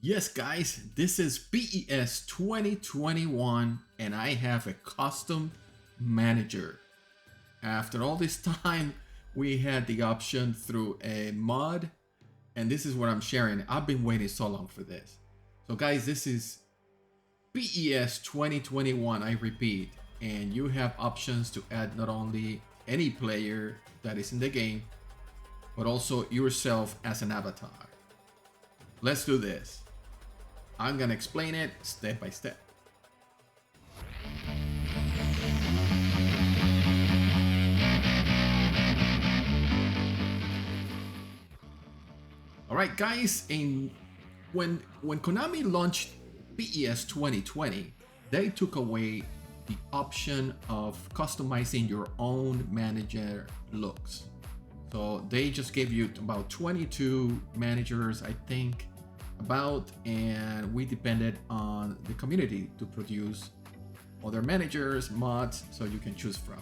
Yes, guys, this is PES 2021 and I have a custom manager. After all this time, we had the option through a mod, and this is what I'm sharing. I've been waiting so long for this. So, guys, this is PES 2021, I repeat, and you have options to add not only any player that is in the game, but also yourself as an avatar. Let's do this. I'm gonna explain it step by step. All right, guys. When Konami launched PES 2020, they took away the option of customizing your own manager looks. So they just gave you about 22 managers, I think, and we depended on the community to produce other managers, mods, so you can choose from.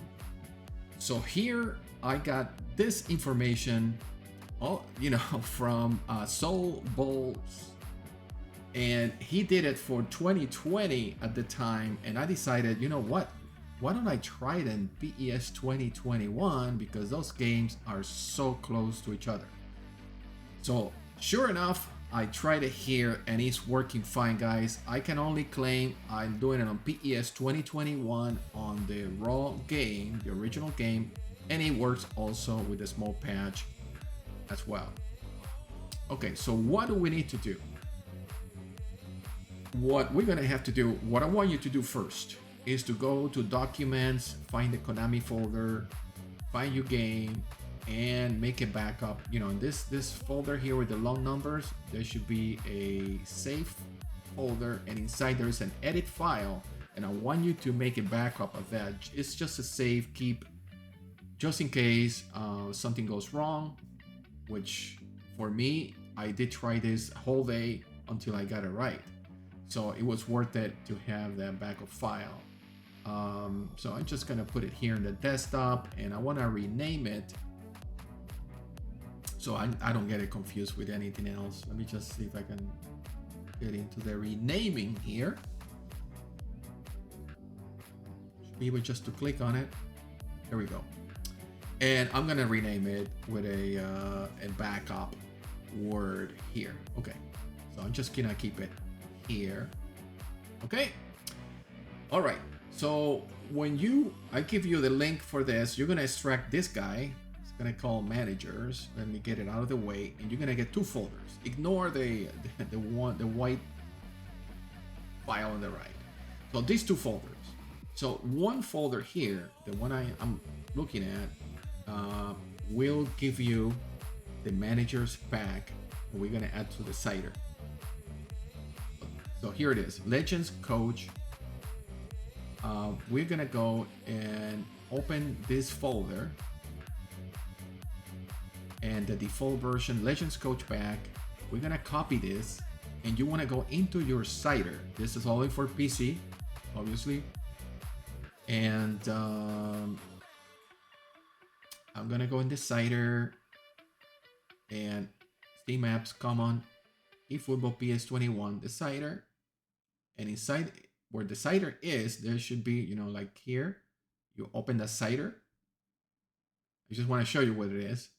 So here I got this information, from Soul Bowls, and he did it for 2020 at the time, and I decided, you know what? Why don't I try it in PES 2021, because those games are so close to each other. So sure enough, I tried it here and it's working fine, guys. I can only claim I'm doing it on PES 2021 on the raw game, the original game, and it works also with a small patch as well. Okay, so what do we need to do? What we're gonna have to do, what I want you to do first is to go to Documents, find the Konami folder, find your game, and make a backup. You know, in this folder here with the long numbers, there should be a save folder, and inside there's an edit file, and I want you to make a backup of that. It's just a save keep, just in case something goes wrong, which for me, I did try this whole day until I got it right. So it was worth it to have that backup file. So I'm just gonna put it here in the desktop, and I wanna rename it so I don't get it confused with anything else. Let me just see if I can get into the renaming here. Should be able just to click on it. There we go. And I'm gonna rename it with a backup word here. Okay, so I'm just gonna keep it here. Okay. All right. So when I give you the link for this, you're gonna extract this guy. Gonna call managers. Let me get it out of the way, and you're gonna get two folders. Ignore the white file on the right. So these two folders. So one folder here, the one I'm looking at, will give you the managers pack that we're gonna add to the cider. So here it is, Legends Coach. We're gonna go and open this folder. And the default version, Legends Coach Pack, we're gonna copy this, and you wanna go into your cider. This is only for PC, obviously. And I'm gonna go in the cider, and Steam Apps, Common, eFootball PS21, the cider. And inside where the cider is, there should be, like here, you open the cider. I just wanna show you what it is.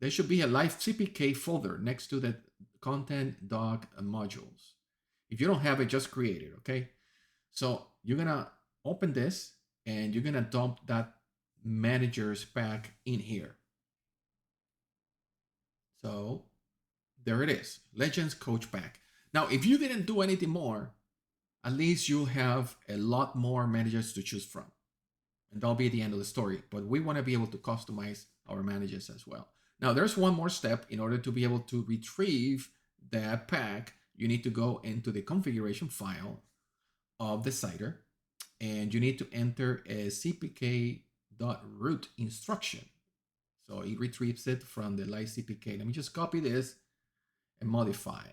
There should be a live CPK folder next to the content doc and modules. If you don't have it, just create it, okay? So you're gonna open this, and you're gonna dump that managers pack in here. So there it is, Legends Coach Pack. Now, if you didn't do anything more, at least you'll have a lot more managers to choose from. And that'll be the end of the story. But we wanna be able to customize our managers as well. Now, there's one more step. In order to be able to retrieve that pack, you need to go into the configuration file of the cider, and you need to enter a cpk.root instruction. So it retrieves it from the live CPK. Let me just copy this and modify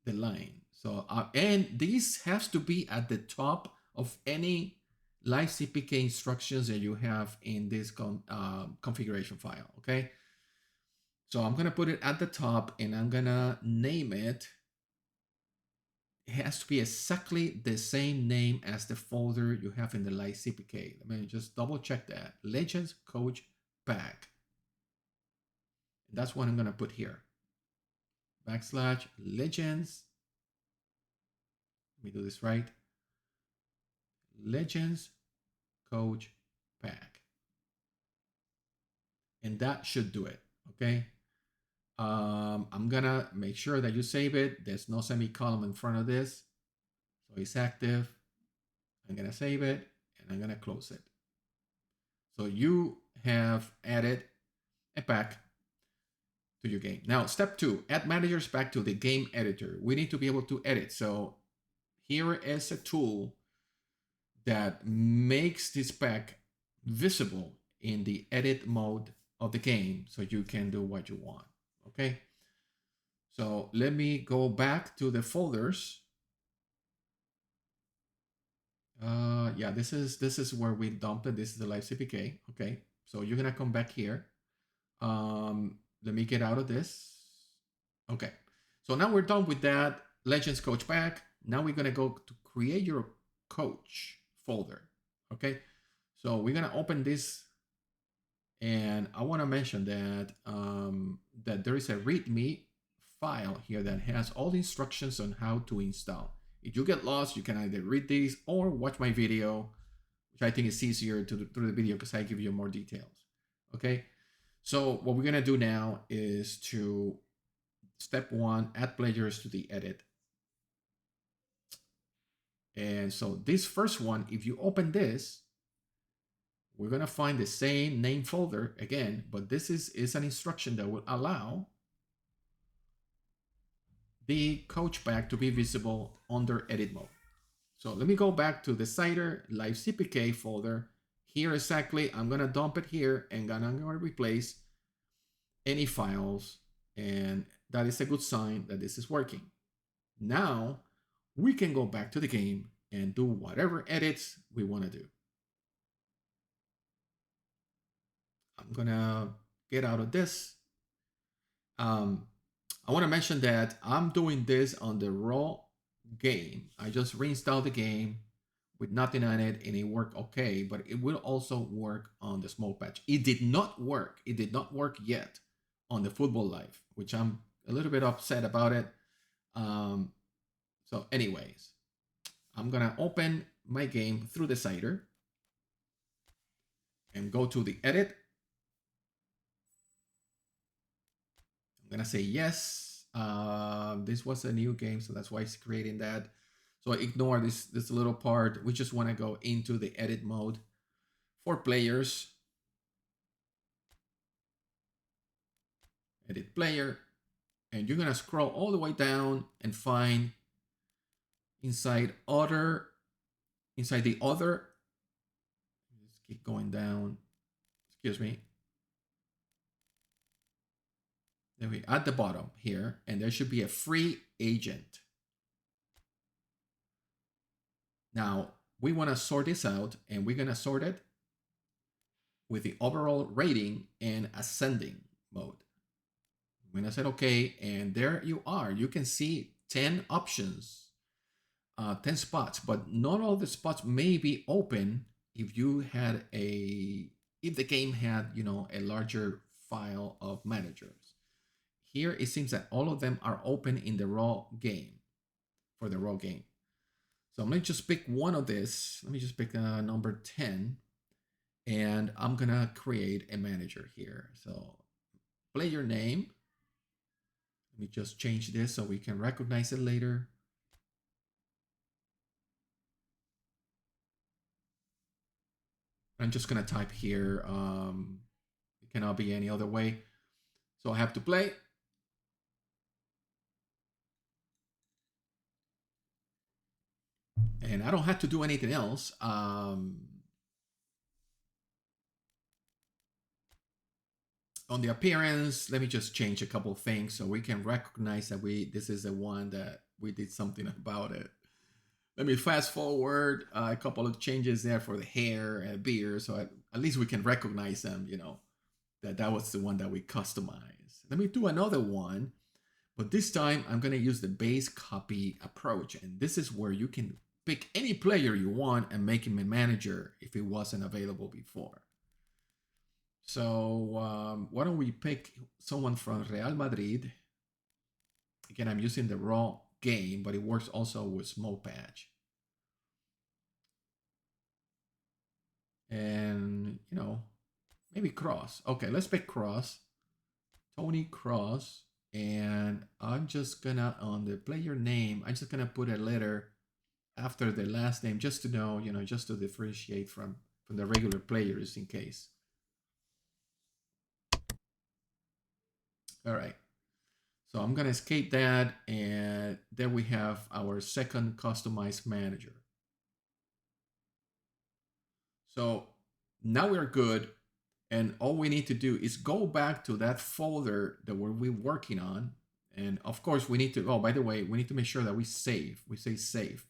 the line. So, and this has to be at the top of any live CPK instructions that you have in this configuration file, okay? So I'm gonna put it at the top, and I'm gonna name it it has to be exactly the same name as the folder you have in the Live CPK. Let me just double check that. Legends Coach Pack. That's what I'm gonna put here. Backslash Legends. Let me do this right. Legends Coach Pack. And that should do it, okay? I'm gonna make sure that you save it. There's no semicolon in front of this. So it's active. I'm gonna save it and I'm gonna close it. So you have added a pack to your game. Now, step 2, add managers back to the game editor. We need to be able to edit. So here is a tool that makes this pack visible in the edit mode of the game so you can do what you want. Okay, so let me go back to the folders. Yeah, this is where we dumped it. This is the Live CPK. Okay, so you're gonna come back here. Let me get out of this. Okay, so now we're done with that Legends Coach Pack. Now we're gonna go to create your coach folder. Okay, so we're gonna open this, and I want to mention that that there is a README file here that has all the instructions on how to install. If you get lost, you can either read these or watch my video, which I think is easier to do through the video because I give you more details. Okay, so what we're gonna do now is to step 1, add players to the edit. And so this first one, if you open this, we're gonna find the same name folder again, but this is an instruction that will allow the coach pack to be visible under edit mode. So let me go back to the Cider Live CPK folder. Here exactly, I'm gonna dump it here and I'm gonna replace any files, and that is a good sign that this is working. Now we can go back to the game and do whatever edits we wanna do. I'm gonna get out of this. I want to mention that I'm doing this on the raw game. I just reinstalled the game with nothing on it and it worked okay, but it will also work on the small patch. It did not work. It did not work yet on the Football Live, which I'm a little bit upset about it. So anyways, I'm gonna open my game through the Cider and go to the edit. I'm gonna say yes. This was a new game, so that's why it's creating that. So ignore this little part. We just want to go into the edit mode for players. Edit player, and you're gonna scroll all the way down and find inside the other. Just keep going down. Excuse me. Then we at the bottom here, and there should be a free agent. Now we want to sort this out, and we're gonna sort it with the overall rating and ascending mode. When I said okay, and there you are. You can see 10 options, 10 spots, but not all the spots may be open if you had if the game had, you know, a larger file of managers. Here, it seems that all of them are open in the raw game, for the raw game. So I'm gonna just pick one of this. Let me just pick number 10, and I'm gonna create a manager here. So player name. Let me just change this so we can recognize it later. I'm just gonna type here. It cannot be any other way. So I have to play. And I don't have to do anything else. On the appearance, let me just change a couple of things so we can recognize that this is the one that we did something about it. Let me fast forward a couple of changes there for the hair and beard, so at least we can recognize them, you know, that was the one that we customized. Let me do another one, But this time I'm going to use the base copy approach. And this is where you can pick any player you want and make him a manager if it wasn't available before. So why don't we pick someone from Real Madrid? Again, I'm using the raw game, but it works also with Smoke Patch. And, you know, maybe Cross. Okay, let's pick Cross. Tony Cross. And I'm just gonna, on the player name, I'm just gonna put a letter after the last name just to know, you know, just to differentiate from the regular players in case. All right. So I'm gonna escape that, and there we have our second customized manager. So now we're good, and all we need to do is go back to that folder that we're working on. And of course we need to, oh, by the way, we need to make sure that we save. We say save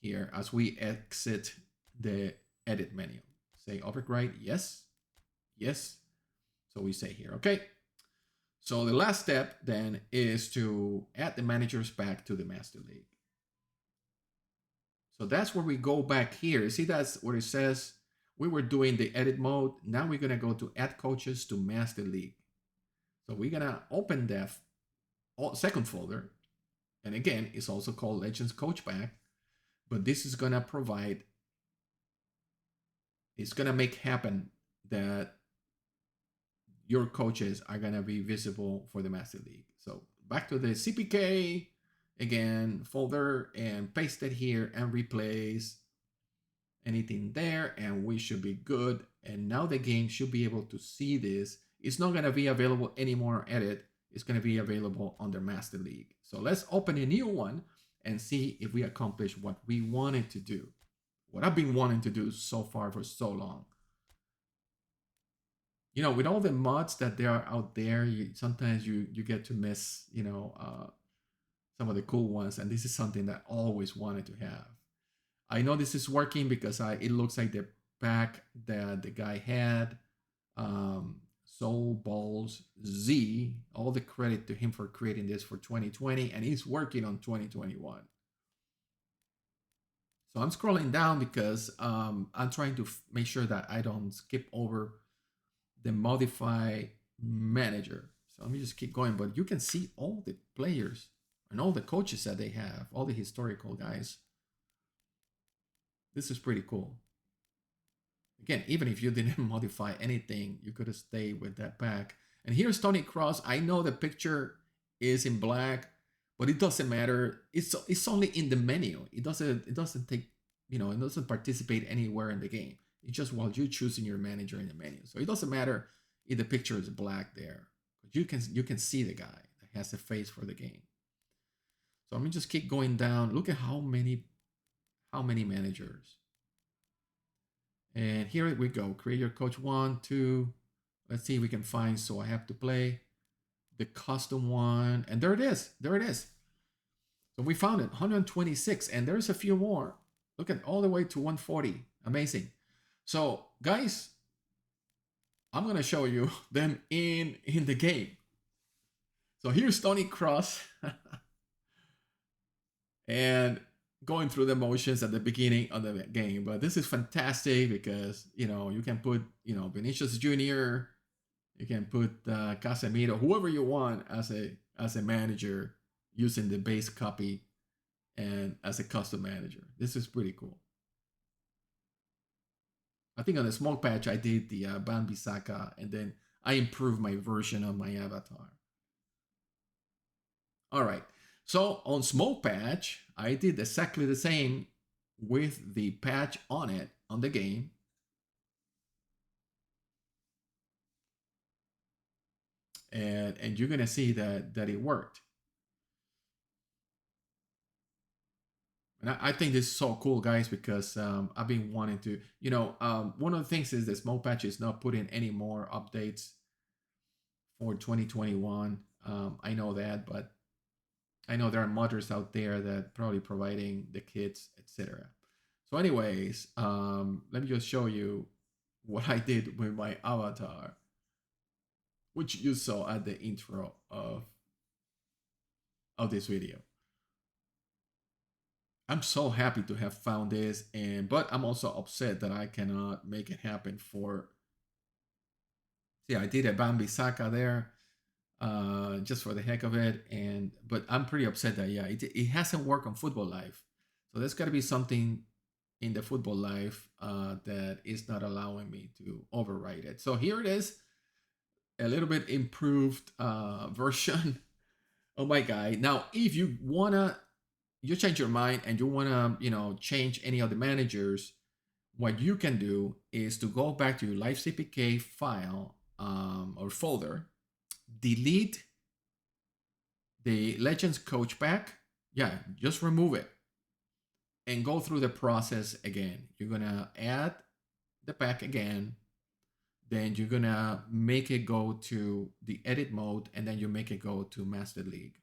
here as we exit the edit menu. Say overwrite, yes, yes. So we say here, okay. So the last step then is to add the managers back to the Master League. So that's where we go back here. See, that's what it says. We were doing the edit mode. Now we're gonna go to add coaches to Master League. So we're gonna open that second folder. And again, it's also called Legends Coach Pack, but this is gonna provide, it's gonna make happen that your coaches are gonna be visible for the Master League. So back to the CPK, again, folder, and paste it here and replace anything there, and we should be good. And now the game should be able to see this. It's not gonna be available anymore edit. It's gonna be available under Master League. So let's open a new one and see if we accomplish what we wanted to do. What I've been wanting to do so far for so long. You know, with all the mods that there are out there, sometimes you get to miss, you know, some of the cool ones. And this is something that I always wanted to have. I know this is working because it looks like the pack that the guy had. Soul Balls Z, all the credit to him for creating this for 2020, and he's working on 2021. So I'm scrolling down because I'm trying to make sure that I don't skip over the modify manager. So let me just keep going, but you can see all the players and all the coaches that they have, all the historical guys. This is pretty cool. Again, even if you didn't modify anything, you could have stayed with that pack. And here's Tony Cross. I know the picture is in black, but it doesn't matter. It's only in the menu. It doesn't take, you know, it doesn't participate anywhere in the game. It's just while you're choosing your manager in the menu. So it doesn't matter if the picture is black there. But you can see the guy that has a face for the game. So let me just keep going down. Look at how many managers. And here we go. Create your coach 1, 2. Let's see if we can find Soihavetoplay, the custom one. And there it is. There it is. So we found it, 126. And there's a few more. Look at all the way to 140. Amazing. So guys, I'm going to show you them in the game. So here's Tony Cross. And going through the motions at the beginning of the game, but this is fantastic because, you know, you can put, you know, Vinicius Jr., you can put Casemiro, whoever you want as a manager using the base copy and as a custom manager. This is pretty cool. I think on the smoke patch I did the Ban Bissaka, and then I improved my version of my avatar. All right. So on Smoke Patch, I did exactly the same with the patch on it on the game. And you're gonna see that it worked. And I think this is so cool, guys, because I've been wanting to, you know, one of the things is that Smoke Patch is not putting any more updates for 2021. I know that, but I know there are modders out there that probably providing the kits, etc. So anyways, let me just show you what I did with my avatar, which you saw at the intro of of this video. I'm so happy to have found this, but I'm also upset that I cannot make it happen for. See, I did a Bambi Saka there, just for the heck of it, but I'm pretty upset that it hasn't worked on Football Live, so there's got to be something in the Football Live that is not allowing me to overwrite it. So here it is, a little bit improved version of my guide. Now, if you wanna, you change your mind and you wanna, change any of the managers, what you can do is to go back to your Live CPK file or folder, delete the Legends Coach pack. Yeah, just remove it and go through the process again. You're gonna add the pack again, then you're gonna make it go to the edit mode, and then you make it go to Master League,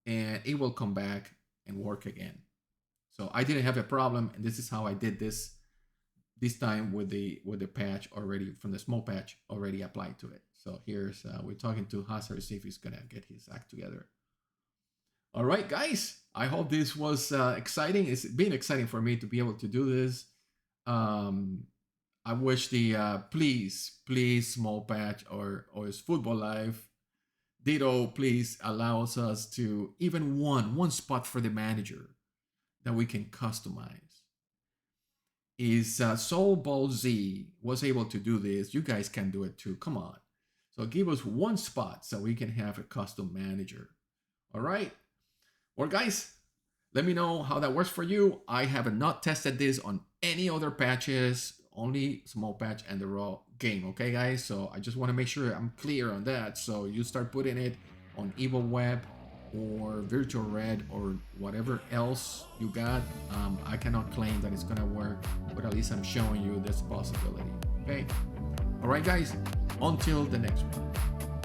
and it will come back and work again. So I didn't have a problem, and this is how I did this time with the patch already, from the small patch already applied to it. So here's we're talking to Hazard, see if he's gonna get his act together. All right, guys, I hope this was exciting. It's been exciting for me to be able to do this. I wish the please small patch or is Football Live Ditto please allows us to even one spot for the manager that we can customize. Is Soul Ball Z was able to do this, you guys can do it too. Come on. So give us one spot so we can have a custom manager. All right. Well, guys, let me know how that works for you. I have not tested this on any other patches, only small patch and the raw game. Okay, guys. So I just want to make sure I'm clear on that. So you start putting it on Evil Web or Virtual Red or whatever else you got. I cannot claim that it's gonna work, but at least I'm showing you this possibility. Okay. All right, guys. Until the next one.